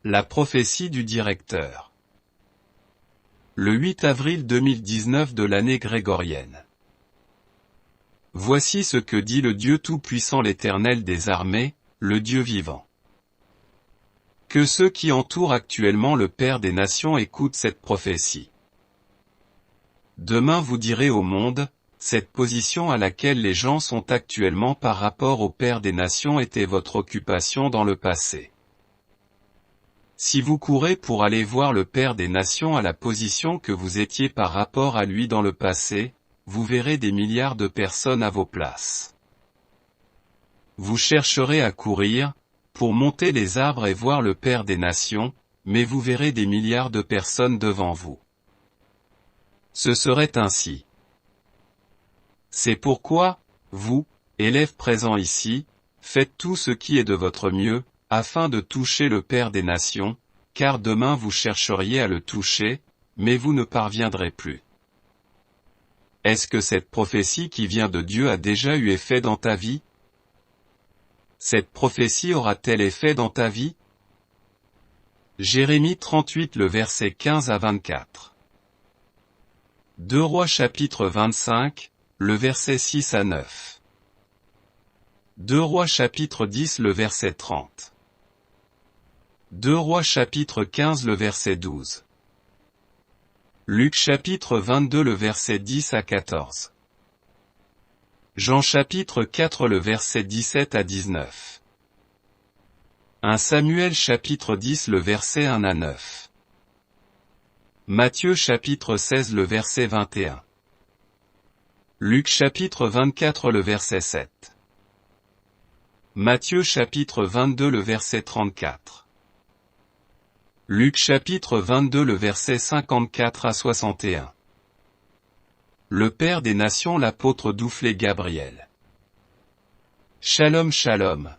La prophétie du directeur. Le 8 avril 2019 de l'année grégorienne. Voici ce que dit le Dieu Tout-Puissant, l'Éternel des armées, le Dieu vivant. Que ceux qui entourent actuellement le Père des Nations écoutent cette prophétie. Demain vous direz au monde, cette position à laquelle les gens sont actuellement par rapport au Père des Nations était votre occupation dans le passé. Si vous courez pour aller voir le Père des Nations à la position que vous étiez par rapport à lui dans le passé, vous verrez des milliards de personnes à vos places. Vous chercherez à courir, pour monter les arbres et voir le Père des Nations, mais vous verrez des milliards de personnes devant vous. Ce serait ainsi. C'est pourquoi, vous, élèves présents ici, faites tout ce qui est de votre mieux, afin de toucher le Père des Nations, car demain vous chercheriez à le toucher, mais vous ne parviendrez plus. Est-ce que cette prophétie qui vient de Dieu a déjà eu effet dans ta vie? Cette prophétie aura-t-elle effet dans ta vie? Jérémie 38 le verset 15 à 24. 2 Rois chapitre 25, le verset 6 à 9. 2 Rois chapitre 10 le verset 30. 2 Rois chapitre 15 le verset 12. Luc chapitre 22 le verset 10 à 14. Jean chapitre 4 le verset 17 à 19. 1 Samuel chapitre 10 le verset 1 à 9. Matthieu chapitre 16 le verset 21. Luc chapitre 24 le verset 7. Matthieu chapitre 22 le verset 34. Luc chapitre 22 le verset 54 à 61. Le Père des Nations, l'apôtre Douphlet Gabriel. Shalom shalom.